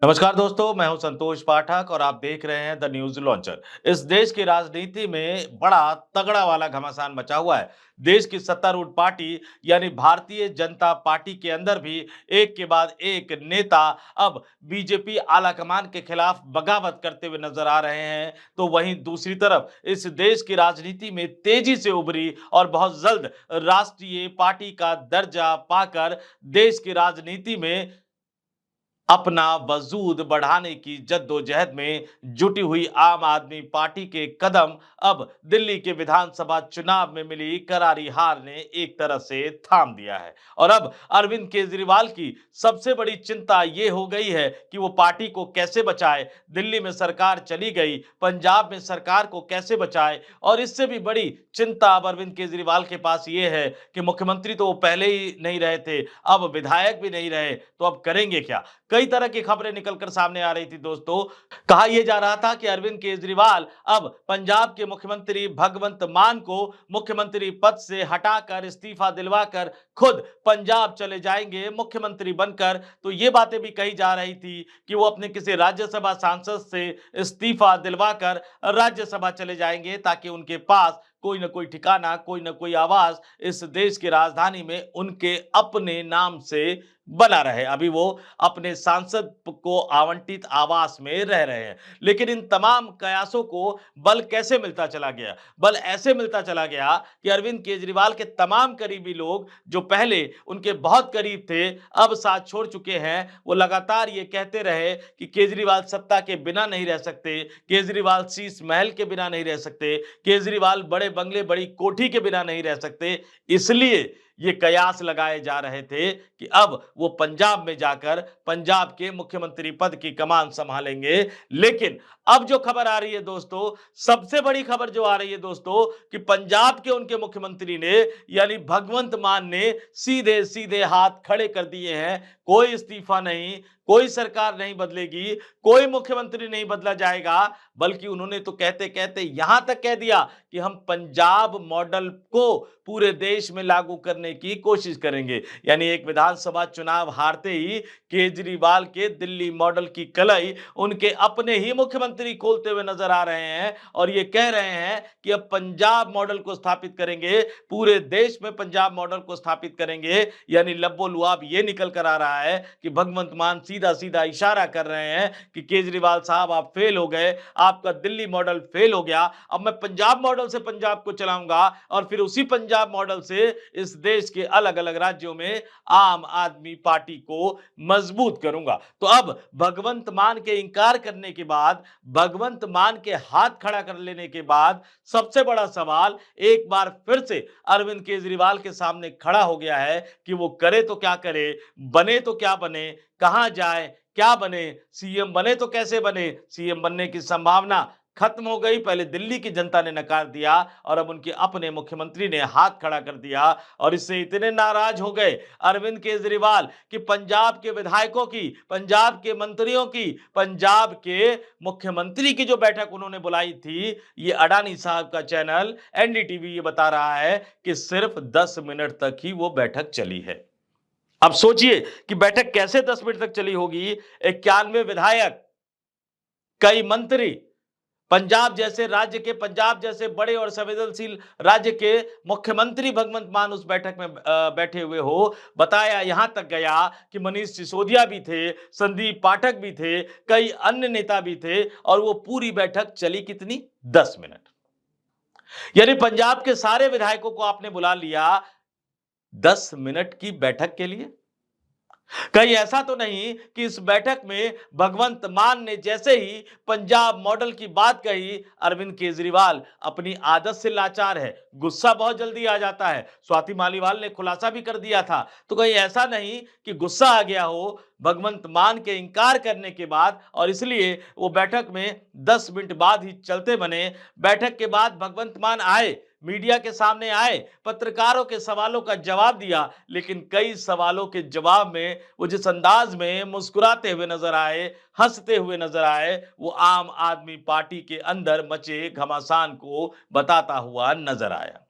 नमस्कार दोस्तों, मैं हूं संतोष पाठक और आप देख रहे हैं द न्यूज लॉन्चर। इस देश की राजनीति में बड़ा तगड़ा वाला घमासान मचा हुआ है। देश की सत्तारूढ़ पार्टी यानी भारतीय जनता पार्टी के अंदर भी एक के बाद एक नेता अब बीजेपी आलाकमान के खिलाफ बगावत करते हुए नजर आ रहे हैं। तो वहीं दूसरी तरफ इस देश की राजनीति में तेजी से उभरी और बहुत जल्द राष्ट्रीय पार्टी का दर्जा पाकर देश की राजनीति में अपना वजूद बढ़ाने की जद्दोजहद में जुटी हुई आम आदमी पार्टी के कदम अब दिल्ली के विधानसभा चुनाव में मिली करारी हार ने एक तरह से थाम दिया है। और अब अरविंद केजरीवाल की सबसे बड़ी चिंता ये हो गई है कि वो पार्टी को कैसे बचाए। दिल्ली में सरकार चली गई, पंजाब में सरकार को कैसे बचाए। और इससे भी बड़ी चिंता अब अरविंद केजरीवाल के पास ये है कि मुख्यमंत्री तो वो पहले ही नहीं रहे थे, अब विधायक भी नहीं रहे, तो अब करेंगे क्या। कई तरह की खबरें निकलकर सामने आ रही थी दोस्तों। कहा यह जा रहा था कि अरविंद केजरीवाल अब पंजाब के मुख्यमंत्री भगवंत मान को मुख्यमंत्री पद से हटाकर इस्तीफा दिलवाकर खुद पंजाब चले जाएंगे मुख्यमंत्री बनकर। तो ये बातें भी कही जा रही थी कि वो अपने किसी राज्यसभा सांसद से इस्तीफा दिलवाकर राज्यसभा चले जाएंगे ताकि उनके पास कोई ना कोई ठिकाना, कोई ना कोई आवाज इस देश की राजधानी में उनके अपने नाम से बना रहे। अभी वो अपने सांसद को आवंटित आवास में रह रहे हैं, लेकिन इन तमाम कयासों को बल कैसे मिलता चला गया। बल ऐसे मिलता चला गया कि अरविंद केजरीवाल के तमाम करीबी लोग जो पहले उनके बहुत करीब थे अब साथ छोड़ चुके हैं। वो लगातार ये कहते रहे कि केजरीवाल सत्ता के बिना नहीं रह सकते, केजरीवाल शीश महल के बिना नहीं रह सकते, केजरीवाल बड़े बंगले बड़ी कोठी के बिना नहीं रह सकते। इसलिए ये कयास लगाए जा रहे थे कि अब वो पंजाब में जाकर पंजाब के मुख्यमंत्री पद की कमान संभालेंगे। लेकिन अब जो खबर आ रही है दोस्तों, सबसे बड़ी खबर जो आ रही है दोस्तों, कि पंजाब के उनके मुख्यमंत्री ने यानी भगवंत मान ने सीधे सीधे हाथ खड़े कर दिए हैं। कोई इस्तीफा नहीं, कोई सरकार नहीं बदलेगी, कोई मुख्यमंत्री नहीं बदला जाएगा। बल्कि उन्होंने तो कहते कहते यहां तक कह दिया कि हम पंजाब मॉडल को पूरे देश में लागू करने की कोशिश करेंगे। यानी एक विधानसभा चुनाव हारते ही केजरीवाल के दिल्ली मॉडल की कलई उनके अपने ही मुख्यमंत्री खोलते हुए नजर आ रहे हैं और ये कह रहे हैं कि अब पंजाब मॉडल को स्थापित करेंगे, पूरे देश में पंजाब मॉडल को स्थापित करेंगे। यानी लब्बो लुआब ये निकल कर आ रहा है कि भगवंत मान सीधा सीधा इशारा कर रहे हैं कि केजरीवाल साहब आप फेल हो गए, आपका दिल्ली मॉडल फेल हो गया, अब मैं पंजाब मॉडल से पंजाब को चलाऊंगा और फिर उसी पंजाब मॉडल से इस देश के अलग अलग राज्यों में आम आदमी पार्टी को मजबूत करूंगा। तो अब भगवंत मान के इंकार करने के बाद, भगवंत मान के हाथ खड़ा कर लेने के बाद सबसे बड़ा सवाल एक बार फिर से अरविंद केजरीवाल के सामने खड़ा हो गया है कि वो करे तो क्या करे, बने तो क्या बने, कहां जाए, क्या बने, सीएम बने तो कैसे बने। सीएम बनने की संभावना खत्म हो गई, पहले दिल्ली की जनता ने नकार दिया और अब उनके अपने मुख्यमंत्री ने हाथ खड़ा कर दिया। और इससे इतने नाराज हो गए अरविंद केजरीवाल कि पंजाब के विधायकों की, पंजाब के मंत्रियों की, पंजाब के मुख्यमंत्री की जो बैठक उन्होंने बुलाई थी, ये अडानी साहब का चैनल एनडीटीवी ये बता रहा है कि सिर्फ 10 मिनट तक ही वो बैठक चली है। अब सोचिए कि बैठक कैसे 10 मिनट तक चली होगी। 91 विधायक, कई मंत्री, पंजाब जैसे राज्य के, पंजाब जैसे बड़े और संवेदनशील राज्य के मुख्यमंत्री भगवंत मान उस बैठक में बैठे हुए हो। बताया यहां तक गया कि मनीष सिसोदिया भी थे, संदीप पाठक भी थे, कई अन्य नेता भी थे और वो पूरी बैठक चली कितनी, 10 मिनट। यानी पंजाब के सारे विधायकों को आपने बुला लिया 10 मिनट की बैठक के लिए। कहीं ऐसा तो नहीं कि इस बैठक में भगवंत मान ने जैसे ही पंजाब मॉडल की बात कही, अरविंद केजरीवाल अपनी आदत से लाचार है, गुस्सा बहुत जल्दी आ जाता है। स्वाति मालीवाल ने खुलासा भी कर दिया था। तो कहीं ऐसा नहीं कि गुस्सा आ गया हो भगवंत मान के इंकार करने के बाद और इसलिए वो बैठक में 10 मिनट बाद ही चलते बने। बैठक के बाद भगवंत मान आए, मीडिया के सामने आए, पत्रकारों के सवालों का जवाब दिया, लेकिन कई सवालों के जवाब में वो जिस अंदाज में मुस्कुराते हुए नजर आए, हंसते हुए नजर आए, वो आम आदमी पार्टी के अंदर मचे घमासान को बताता हुआ नजर आया।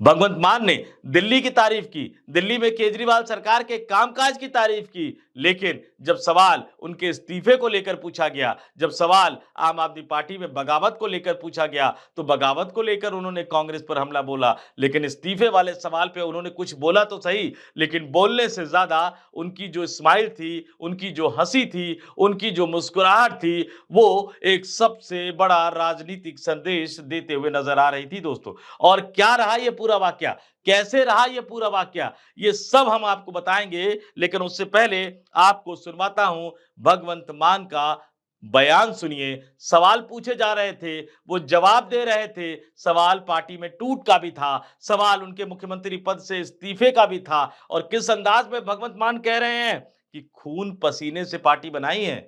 भगवंत मान ने दिल्ली की तारीफ की, दिल्ली में केजरीवाल सरकार के कामकाज की तारीफ की, लेकिन जब सवाल उनके इस्तीफे को लेकर पूछा गया, जब सवाल आम आदमी पार्टी में बगावत को लेकर पूछा गया, तो बगावत को लेकर उन्होंने कांग्रेस पर हमला बोला। लेकिन इस्तीफे वाले सवाल पे उन्होंने कुछ बोला तो सही, लेकिन बोलने से ज्यादा उनकी जो स्माइल थी, उनकी जो हंसी थी, उनकी जो मुस्कुराहट थी, वो एक सबसे बड़ा राजनीतिक संदेश देते हुए नजर आ रही थी दोस्तों। और क्या रहा ये पूरा वाकया, कैसे रहा ये पूरा वाकया, ये सब हम आपको बताएंगे। लेकिन उससे पहले आपको सुनवाता हूं भगवंत मान का बयान। सुनिए, सवाल पूछे जा रहे थे, वो जवाब दे रहे थे। सवाल पार्टी में टूट का भी था, सवाल उनके मुख्यमंत्री पद से इस्तीफे का भी था। और किस अंदाज में भगवंत मान कह रहे हैं कि खून पसीने से पार्टी बनाई है।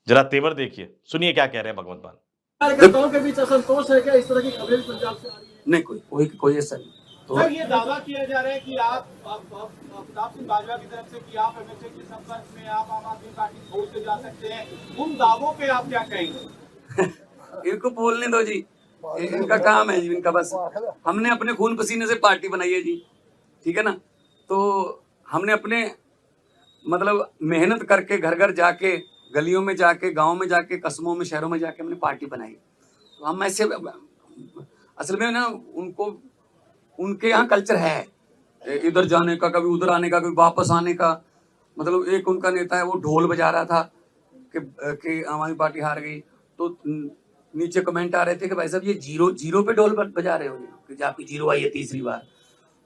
जरा तेवर देखिए, सुनिए क्या कह रहे हैं भगवंत मान। कार्यकर्ताओं के बीच असंतोष है क्या, इस तरह की खबरें पंजाब से आ रही है? नहीं, कोई ऐसा नहीं। तो सर, ये दावा किया जा रहा है कि आप प्रताप सिंह बाजवा की तरफ से कि आप एमएचए के संपर्क में, आप आम आदमी पार्टी छोड़ के जा सकते हैं, उन दावों पे आप क्या कहेंगे? इनको बोलने दो जी, इनका काम है जी, इनका बस। हमने अपने खून पसीने से पार्टी बनाई है जी, ठीक है ना। तो हमने अपने मतलब मेहनत करके घर घर जाके, गलियों में जाके, गांव में जाके, कस्बों में, शहरों में जाके हमने पार्टी बनाई। तो हम ऐसे असल में ना उनके यहाँ कल्चर है इधर जाने का, कभी उधर आने का, कभी वापस आने का। मतलब एक उनका नेता है, वो ढोल बजा रहा था कि आम आदमी पार्टी हार गई, तो नीचे कमेंट आ रहे थे कि भाई साहब ये जीरो पे ढोल बजा रहे हो कि आपकी जीरो आई है तीसरी बार।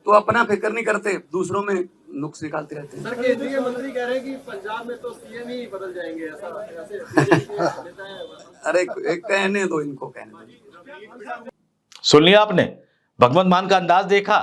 तो अपना फिक्र नहीं करते, दूसरों में नुक्स निकालते रहते हैं। सर, केंद्रीय मंत्री कह रहे हैं कि पंजाब में तो सीएम ही बदल जाएंगे, ऐसा अरे कहने दो इनको, कहने दो। सुन लिया आपने, भगवंत मान का अंदाज देखा।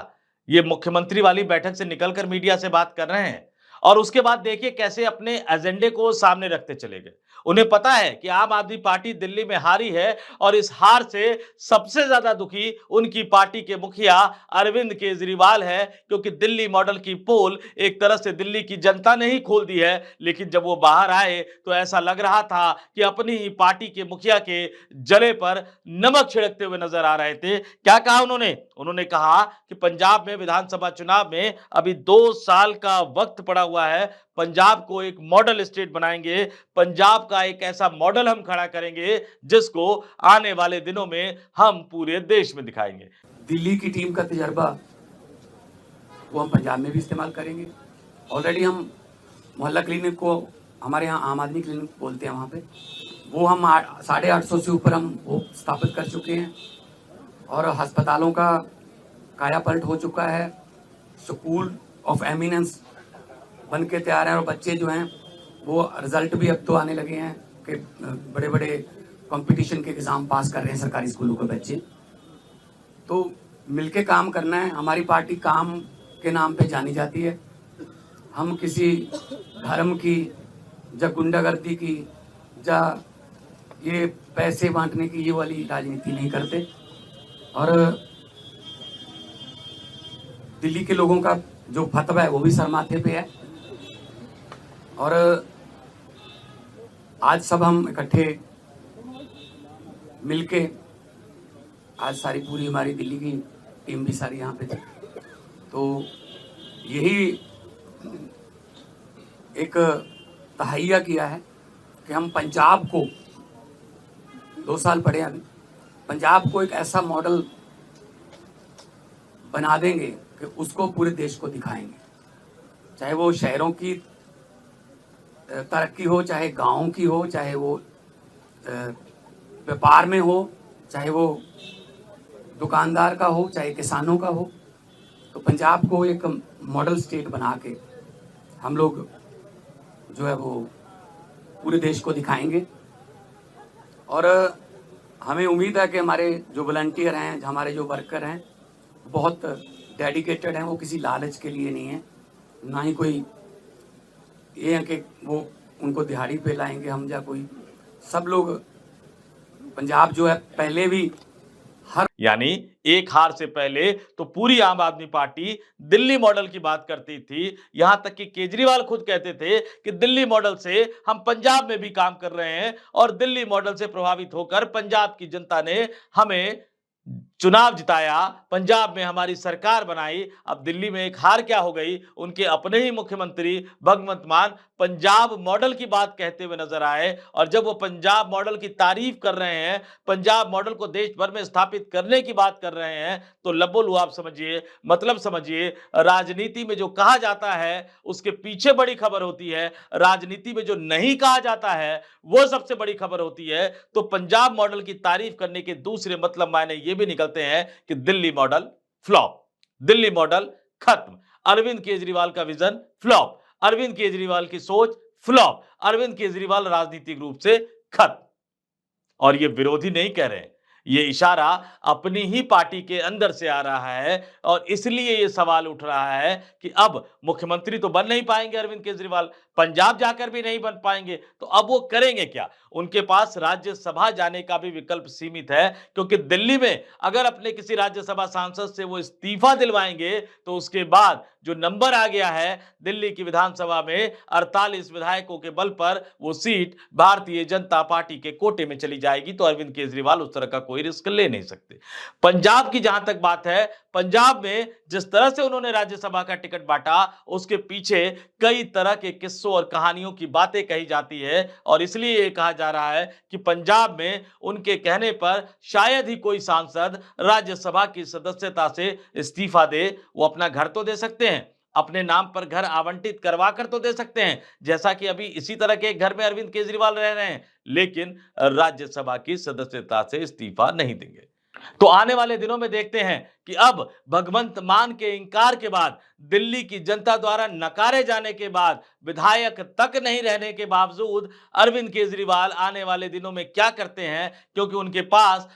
ये मुख्यमंत्री वाली बैठक से निकलकर मीडिया से बात कर रहे हैं और उसके बाद देखिए कैसे अपने एजेंडे को सामने रखते चले गए। उन्हें पता है कि आम आदमी पार्टी दिल्ली में हारी है और इस हार से सबसे ज्यादा दुखी उनकी पार्टी के मुखिया अरविंद केजरीवाल है, क्योंकि दिल्ली मॉडल की पोल एक तरह से दिल्ली की जनता ने ही खोल दी है। लेकिन जब वो बाहर आए तो ऐसा लग रहा था कि अपनी ही पार्टी के मुखिया के जले पर नमक छिड़कते हुए नजर आ रहे थे। क्या कहा उन्होंने कहा कि पंजाब में विधानसभा चुनाव में अभी 2 साल का वक्त पड़ा हुआ है, पंजाब को एक मॉडल स्टेट बनाएंगे, पंजाब का एक ऐसा मॉडल हम खड़ा करेंगे जिसको आने वाले दिनों में हम पूरे देश में दिखाएंगे। दिल्ली की टीम का तजर्बा वो हम पंजाब में भी इस्तेमाल करेंगे। ऑलरेडी हम मोहल्ला क्लिनिक को, हमारे यहाँ आम आदमी क्लिनिक बोलते हैं, वहाँ पे वो हम 850 से ऊपर हम वो स्थापित कर चुके हैं और अस्पतालों का काया पलट हो चुका है। स्कूल ऑफ एमिनेंस बन के तैयार हैं और बच्चे जो हैं वो रिजल्ट भी अब तो आने लगे हैं कि बड़े बड़े कंपटीशन के एग्ज़ाम पास कर रहे हैं सरकारी स्कूलों के बच्चे। तो मिलके काम करना है। हमारी पार्टी काम के नाम पे जानी जाती है। हम किसी धर्म की या गुंडागर्दी की या ये पैसे बांटने की ये वाली राजनीति नहीं करते। और दिल्ली के लोगों का जो फतवा है वो भी सर माथे पे है। और आज सब हम इकट्ठे मिलके, आज सारी पूरी हमारी दिल्ली की टीम भी सारी यहाँ पे थी, तो यही एक तहैया किया है कि हम पंजाब को 2 साल पड़े अभी, पंजाब को एक ऐसा मॉडल बना देंगे कि उसको पूरे देश को दिखाएंगे। चाहे वो शहरों की तरक्की हो, चाहे गाँव की हो, चाहे वो व्यापार में हो, चाहे वो दुकानदार का हो, चाहे किसानों का हो। तो पंजाब को एक मॉडल स्टेट बना के हम लोग जो है वो पूरे देश को दिखाएंगे। और हमें उम्मीद है कि हमारे जो वॉलंटियर हैं, हमारे जो वर्कर हैं, बहुत डेडिकेटेड हैं। वो किसी लालच के लिए नहीं है, ना ही कोई ये है कि वो उनको दिहाड़ी पे लाएंगे हम या कोई। सब लोग पंजाब जो है पहले भी यानी एक हार से पहले तो पूरी आम आदमी पार्टी दिल्ली मॉडल की बात करती थी। यहां तक कि केजरीवाल खुद कहते थे कि दिल्ली मॉडल से हम पंजाब में भी काम कर रहे हैं और दिल्ली मॉडल से प्रभावित होकर पंजाब की जनता ने हमें चुनाव जिताया, पंजाब में हमारी सरकार बनाई। अब दिल्ली में एक हार क्या हो गई, उनके अपने ही मुख्यमंत्री भगवंत मान पंजाब मॉडल की बात कहते हुए नजर आए, और जब वो पंजाब मॉडल की तारीफ कर रहे हैं, पंजाब मॉडल को देश भर में स्थापित करने की बात कर रहे हैं, तो लब्बो आप समझिए, मतलब समझिए, राजनीति में जो कहा जाता है उसके पीछे बड़ी खबर होती है, राजनीति में जो नहीं कहा जाता है वो सबसे बड़ी खबर होती है। तो पंजाब मॉडल की तारीफ करने के दूसरे मतलब मायने ये भी निकलते हैं कि Delhi model flop, Delhi model खत्म, अरविंद केजरीवाल का विजन फ्लॉप, अरविंद केजरीवाल की सोच फ्लॉप, अरविंद केजरीवाल राजनीतिक रूप से खत्म। और ये विरोधी नहीं कह रहे हैं, ये इशारा अपनी ही पार्टी के अंदर से आ रहा है, और इसलिए ये सवाल उठ रहा है कि अब मुख्यमंत्री तो बन नहीं पाएंगे अरविंद केजरीवाल, पंजाब जाकर भी नहीं बन पाएंगे, तो अब वो करेंगे क्या? उनके पास राज्यसभा जाने का भी विकल्प सीमित है, क्योंकि दिल्ली में अगर अपने किसी राज्यसभा सांसद से वो इस्तीफा दिलवाएंगे तो उसके बाद जो नंबर आ गया है दिल्ली की विधानसभा में 48 विधायकों के बल पर वो सीट भारतीय जनता पार्टी के कोटे में चली जाएगी। तो अरविंद केजरीवाल उस तरह का कोई रिस्क ले नहीं सकते। पंजाब की जहां तक बात है, पंजाब में जिस तरह से उन्होंने राज्यसभा का टिकट बांटा, उसके पीछे कई तरह के किस्सों और कहानियों की बातें कही जाती है, और इसलिए यह कहा जा रहा है कि पंजाब में उनके कहने पर शायद ही कोई सांसद राज्यसभा की सदस्यता से इस्तीफा दे। वो अपना घर तो दे सकते हैं, अपने नाम पर घर आवंटित करवा कर तो दे सकते हैं, जैसा कि अभी इसी तरह के एक घर में अरविंद केजरीवाल रह रहे हैं, लेकिन राज्यसभा की सदस्यता से इस्तीफा नहीं देंगे। तो आने वाले दिनों में देखते हैं कि अब भगवंत मान के इंकार के बाद, दिल्ली की जनता द्वारा नकारे जाने के बाद, विधायक तक नहीं रहने के बावजूद अरविंद केजरीवाल आने वाले दिनों में क्या करते हैं, क्योंकि उनके पास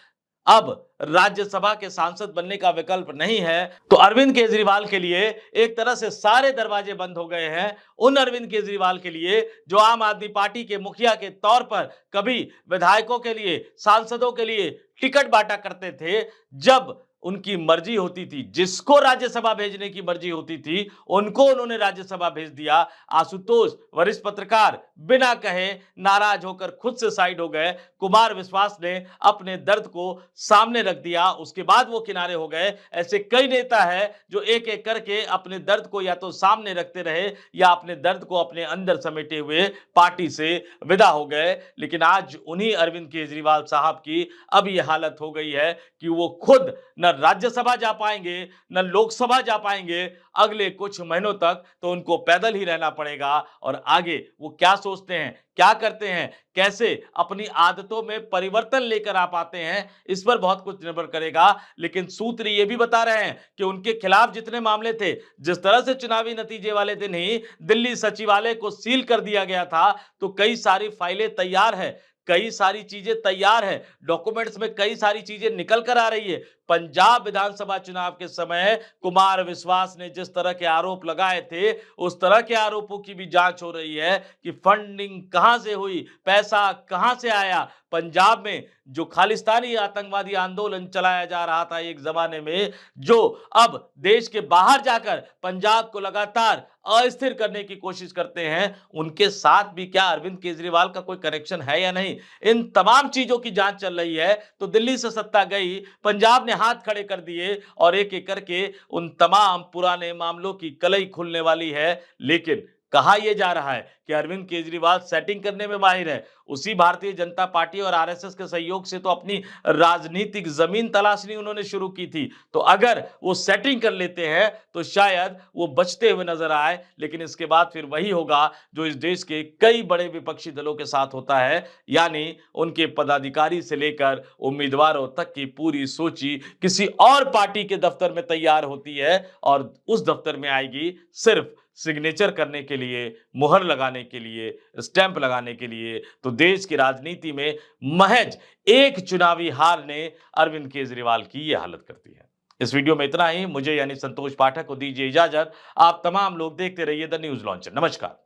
अब राज्यसभा के सांसद बनने का विकल्प नहीं है। तो अरविंद केजरीवाल के लिए एक तरह से सारे दरवाजे बंद हो गए हैं। उन अरविंद केजरीवाल के लिए जो आम आदमी पार्टी के मुखिया के तौर पर कभी विधायकों के लिए, सांसदों के लिए टिकट बांटा करते थे, जब उनकी मर्जी होती थी, जिसको राज्यसभा भेजने की मर्जी होती थी, उनको उन्होंने राज्यसभा भेज दिया। आशुतोष वरिष्ठ पत्रकार बिना कहे नाराज होकर खुद से साइड हो गए, कुमार विश्वास ने अपने दर्द को सामने रख दिया, उसके बाद वो किनारे हो गए। ऐसे कई नेता हैं जो एक एक करके अपने दर्द को या तो सामने रखते रहे या अपने दर्द को अपने अंदर समेटे हुए पार्टी से विदा हो गए। लेकिन आज उन्हीं अरविंद केजरीवाल साहब की अब यह हालत हो गई है कि वो खुद न राज्यसभा जा पाएंगे, न लोकसभा जा पाएंगे। अगले कुछ महीनों तक तो उनको पैदल ही रहना पड़ेगा, और आगे वो क्या सोचते हैं, क्या करते हैं, कैसे अपनी आदतों में परिवर्तन लेकर आ पाते हैं, इस पर बहुत कुछ निर्भर करेगा। लेकिन सूत्र ये भी बता रहे हैं कि उनके खिलाफ जितने मामले थे, जिस तरह से चुनावी नतीजे वाले दिन ही दिल्ली सचिवालय को सील कर दिया गया था, तो कई सारी फाइलें तैयार है, कई सारी चीजें तैयार है, डॉक्यूमेंट्स में कई सारी चीजें निकल कर आ रही है। पंजाब विधानसभा चुनाव के समय कुमार विश्वास ने जिस तरह के आरोप लगाए थे, उस तरह के आरोपों की भी जांच हो रही है कि फंडिंग कहां से हुई, पैसा कहां से आया। पंजाब में जो खालिस्तानी आतंकवादी आंदोलन चलाया जा रहा था एक जमाने में, जो अब देश के बाहर जाकर पंजाब को लगातार अस्थिर करने की कोशिश करते हैं, उनके साथ भी क्या अरविंद केजरीवाल का कोई कनेक्शन है या नहीं, इन तमाम चीजों की जांच चल रही है। तो दिल्ली से सत्ता गई, पंजाब ने हाथ खड़े कर दिए, और एक एक करके उन तमाम पुराने मामलों की कलई खुलने वाली है। लेकिन कहा यह जा रहा है कि अरविंद केजरीवाल सेटिंग करने में माहिर है। उसी भारतीय जनता पार्टी और आरएसएस के सहयोग से तो अपनी राजनीतिक जमीन तलाशनी उन्होंने शुरू की थी। तो अगर वो सेटिंग कर लेते हैं तो शायद वो बचते हुए नजर आए। लेकिन इसके बाद फिर वही होगा जो इस देश के कई बड़े विपक्षी दलों के साथ होता है, यानी उनके पदाधिकारी से लेकर उम्मीदवारों तक की पूरी सूची किसी और पार्टी के दफ्तर में तैयार होती है, और उस दफ्तर में आएगी सिर्फ सिग्नेचर करने के लिए, मुहर लगाने के लिए, स्टैंप लगाने के लिए। तो देश की राजनीति में महज एक चुनावी हार ने अरविंद केजरीवाल की यह हालत करती है। इस वीडियो में इतना ही। मुझे यानी संतोष पाठक को दीजिए इजाजत। आप तमाम लोग देखते रहिए द न्यूज लॉन्चर। नमस्कार।